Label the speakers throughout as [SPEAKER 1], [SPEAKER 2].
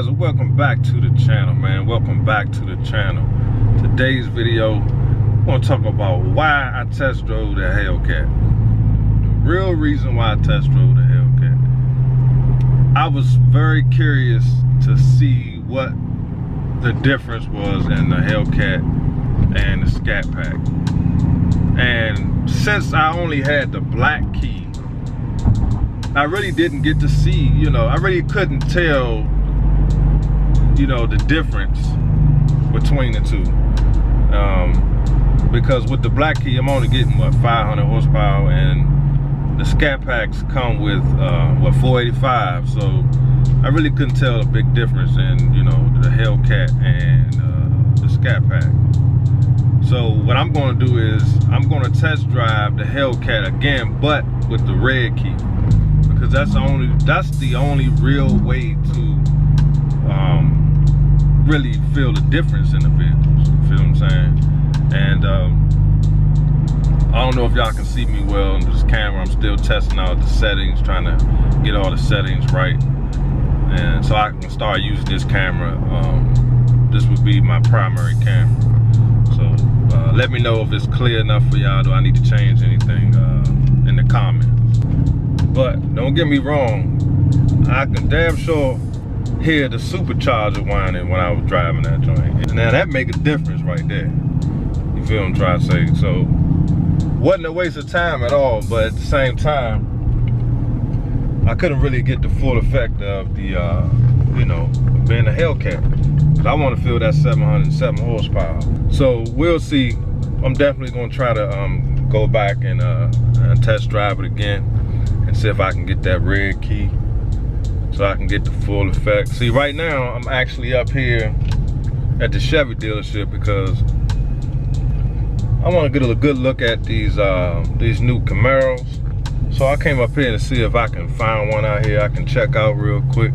[SPEAKER 1] guys, and welcome back to the channel, man. Welcome back to the channel. Today's video, I'm gonna talk about why I test drove the Hellcat. The real reason why I test drove the Hellcat. I was very curious to see what the difference was in the Hellcat and the Scat Pack. And since I only had the black key, I really didn't get to see, I really couldn't tell, the difference between the two. Because with the black key, I'm only getting, 500 horsepower, and the Scat Packs come with, 485. So I really couldn't tell a big difference in, the Hellcat and the Scat Pack. So what I'm gonna do is, I'm gonna test drive the Hellcat again, but with the red key. Because that's the only real way to really feel the difference in the vehicles. You feel what I'm saying? And I don't know if y'all can see me well in this camera. I'm still testing out the settings, trying to get all the settings right, and so I can start using this camera. This would be my primary camera. So let me know if it's clear enough for y'all. Do I need to change anything in the comments? But don't get me wrong, I can damn sure hear the supercharger whining when I was driving that joint. Now that make a difference right there. You feel what I'm trying to say? So, wasn't a waste of time at all, but at the same time, I couldn't really get the full effect of the, being a Hellcat. But I want to feel that 707 horsepower. So we'll see. I'm definitely gonna try to go back and test drive it again, and see if I can get that red key so I can get the full effect. See, right now I'm actually up here at the Chevy dealership because I want to get a good look at these new Camaros. So I came up here to see if I can find one out here I can check out real quick.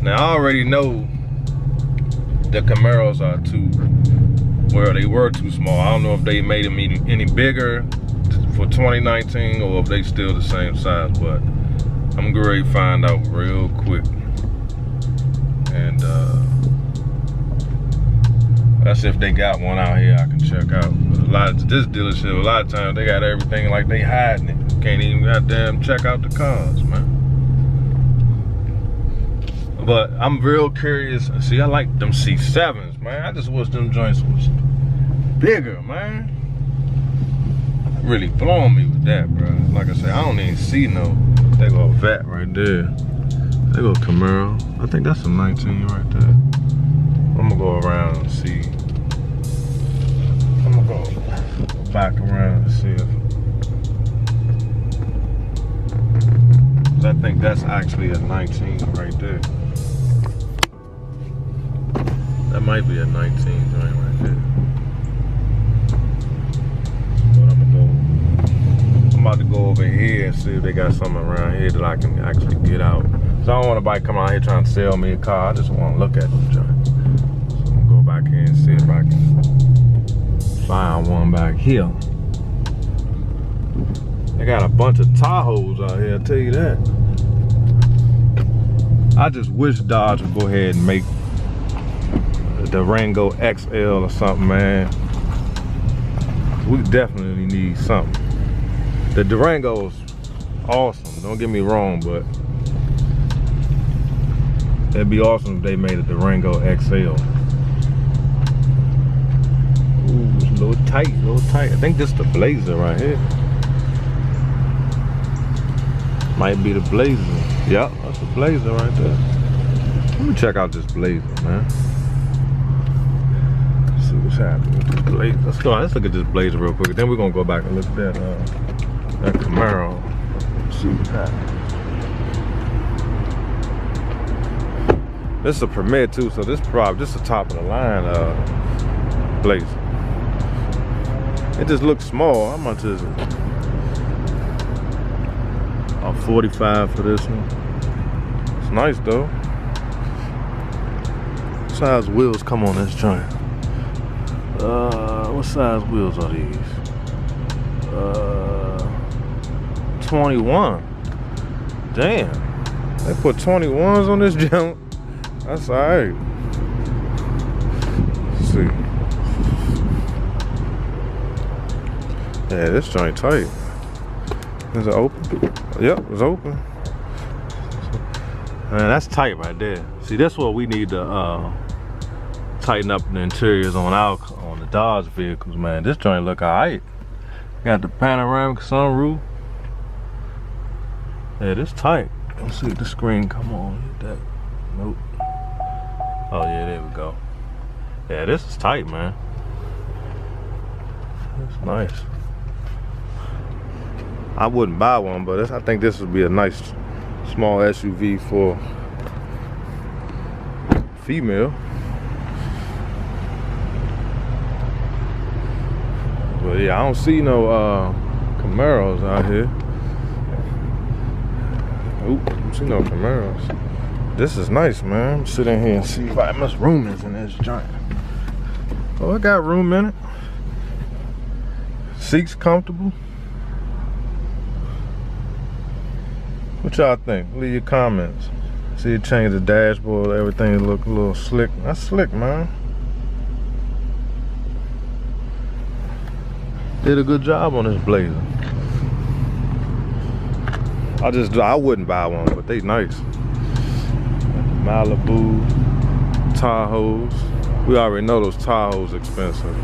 [SPEAKER 1] Now I already know the Camaros are they were too small. I don't know if they made them any bigger for 2019 or if they still the same size, but I'm going to find out real quick. And that's if they got one out here I can check out. But this dealership, a lot of times they got everything like they hiding it. You can't even goddamn check out the cars, man. But I'm real curious. See, I like them C7s, man. I just wish them joints was bigger, man. Really blowing me with that, bro. Like I said, I don't even see no. They go Vet right there. They go Camaro. I think that's a 19 right there. I'm gonna go around and see. I'm gonna go back around and see if. I think that's actually a 19 right there. That might be a 19 joint right there. I'm about to go over here and see if they got something around here that I can actually get out. So I don't want nobody come out here trying to sell me a car. I just want to look at them joints. So I'm gonna go back here and see if I can find one back here. They got a bunch of Tahoes out here, I'll tell you that. I just wish Dodge would go ahead and make the Durango XL or something, man. We definitely need something. The Durango's awesome, don't get me wrong, but it'd be awesome if they made a Durango XL. Ooh, it's a little tight, I think this is the Blazer right here. Might be the Blazer. Yep, that's the Blazer right there. Let me check out this Blazer, man. Let's see what's happening with this Blazer. Let's look at this Blazer real quick. Then we're gonna go back and look at that Camaro. Let's see what's happening. This is a Premier too, so this is the top of the line Blazer. It just looks small. How much is it? 45 for this one. It's nice though. What size wheels come on this joint? What size wheels are these? 21. Damn. They put 21s on this junk. That's alright. Let's see. Yeah, this joint tight. Is it open? Yep, it's open. Man, that's tight right there. See, that's what we need to tighten up the interiors on the Dodge vehicles, man. This joint look alright. Got the panoramic sunroof. Yeah, this tight. Let's see if the screen come on. Hit that. Nope. Oh yeah, there we go. Yeah, this is tight, man. It's nice. I wouldn't buy one, but I think this would be a nice small SUV for female. But yeah, I don't see no Camaros out here. Oop, I don't see no Camaros. This is nice, man. I'm sitting here and see if how much room is in this joint. Oh, it got room in it. Seats comfortable. What y'all think? Leave your comments. See it change the dashboard, everything look a little slick. That's slick, man. Did a good job on this Blazer. I wouldn't buy one, but they nice. Malibu, Tahoes. We already know those Tahoes expensive.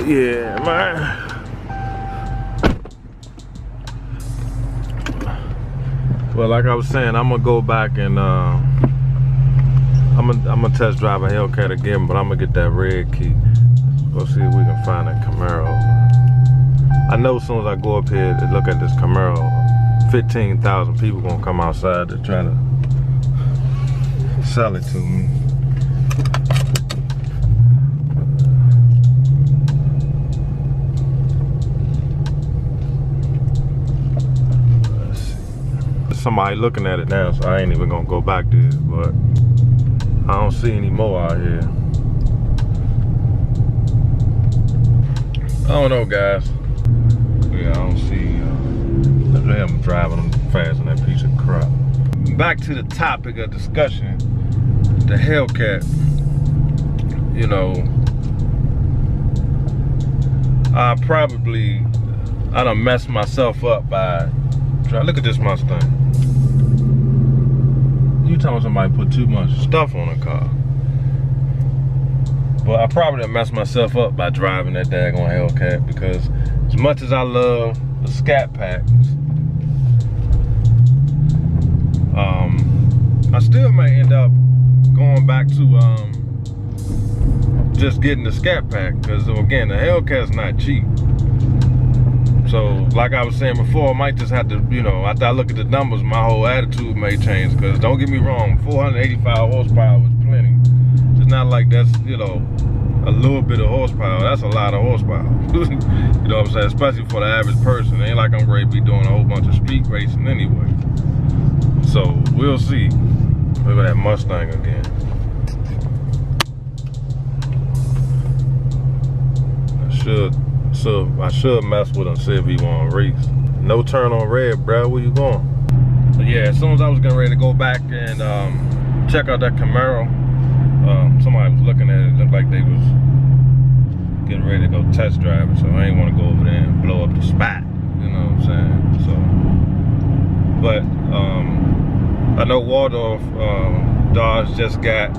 [SPEAKER 1] Yeah, man. Well, like I was saying, I'm gonna go back and I'm gonna test drive a Hellcat again, but I'm gonna get that red key. Go see if we can find a Camaro. I know as soon as I go up here and look at this Camaro, 15,000 people gonna come outside to try to sell it to me. Somebody looking at it now, so I ain't even gonna go back there, but I don't see any more out here. I don't know, guys. Yeah, I don't see them driving them fast in that piece of crap. Back to the topic of discussion, the Hellcat. You know, I done messed myself up by look at this Mustang. You telling somebody put too much stuff on a car. But I probably done messed myself up by driving that daggone Hellcat, because as much as I love the Scat Packs, I still may end up going back to just getting the Scat Pack, because again, the Hellcat's not cheap. So, like I was saying before, I might just have to, you know, after I look at the numbers, my whole attitude may change. Because don't get me wrong, 485 horsepower is plenty. It's not like that's, you know, a little bit of horsepower. That's a lot of horsepower. You know what I'm saying? Especially for the average person. It ain't like I'm ready to be doing a whole bunch of street racing anyway. So, we'll see. Look at that Mustang again. I should mess with him, see if he want to race. No turn on red, bro. Where you going? But yeah, as soon as I was getting ready to go back and check out that Camaro, somebody was looking at it. It looked like they was getting ready to go test drive it, so I ain't want to go over there and blow up the spot. You know what I'm saying? So, but I know Waldorf Dodge just got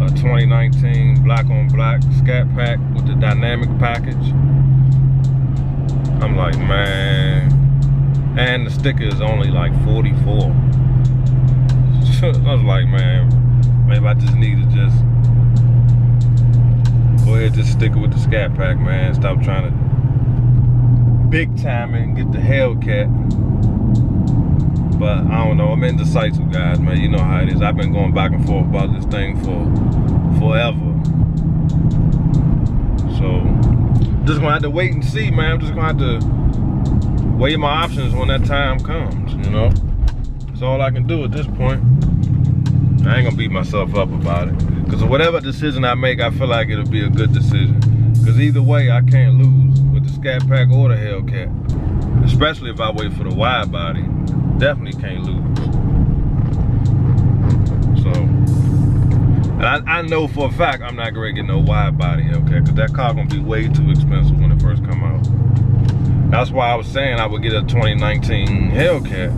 [SPEAKER 1] a 2019 black on black Scat Pack with the dynamic package. I'm like, man, and the sticker is only like 44. I was like, man, maybe I just need to just go ahead and just stick it with the Scat Pack, man. Stop trying to big time it and get the Hellcat. But I don't know, I'm indecisive, guys, man. You know how it is. I've been going back and forth about this thing for forever. So, just gonna have to wait and see, man. I'm just gonna have to weigh my options when that time comes, you know? That's all I can do at this point. I ain't gonna beat myself up about it. Because whatever decision I make, I feel like it'll be a good decision. Because either way, I can't lose with the Scat Pack or the Hellcat. especially if I wait for the wide body. Definitely can't lose. So, and I know for a fact I'm not gonna get no wide body Hellcat, because that car gonna be way too expensive when it first come out. That's why I was saying I would get a 2019 Hellcat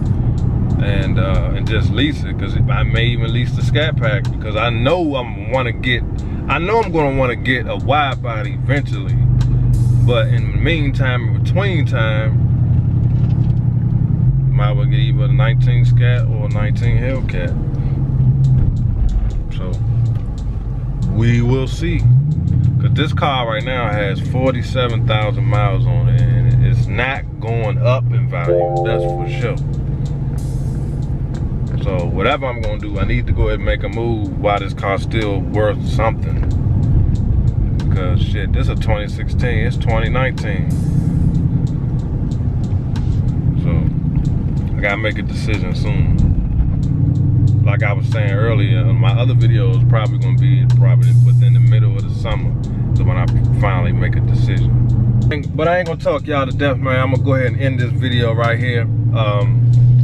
[SPEAKER 1] and just lease it, because I may even lease the Scat Pack, because I know I'm gonna want to get a wide body eventually. But in the meantime, in between time, might well get either a 19 Scat or a 19 Hellcat. So we will see. Cause this car right now has 47,000 miles on it, and it's not going up in value. That's for sure. So whatever I'm gonna do, I need to go ahead and make a move while this car's still worth something. Because shit, this is 2016, it's 2019. So I gotta make a decision soon. Like I was saying earlier, my other video is probably gonna be within the middle of the summer. So when I finally make a decision. But I ain't gonna talk y'all to death, man. I'm gonna go ahead and end this video right here.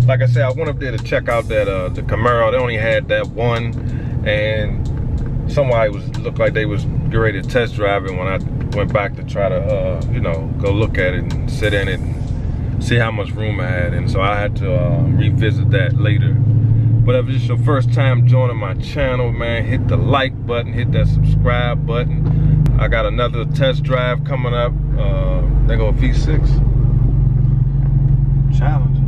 [SPEAKER 1] Like I said, I went up there to check out that the Camaro. They only had that one, and somebody looked like they was ready to test drive it when I went back to try to you know, go look at it and sit in it and see how much room I had. And so I had to revisit that later. But if this is your first time joining my channel, man, hit the like button, hit that subscribe button. I got another test drive coming up. They go V6 Challenger.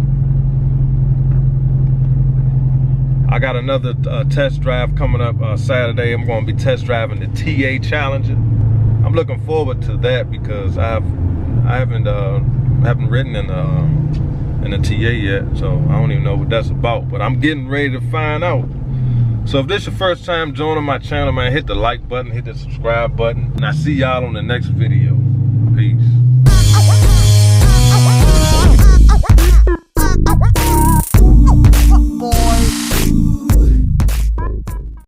[SPEAKER 1] I got another test drive coming up Saturday. I'm going to be test driving the TA Challenger. I'm looking forward to that because I haven't ridden in the TA yet, so I don't even know what that's about. But I'm getting ready to find out. So if this is your first time joining my channel, man, hit the like button, hit the subscribe button, and I see y'all on the next video. Peace.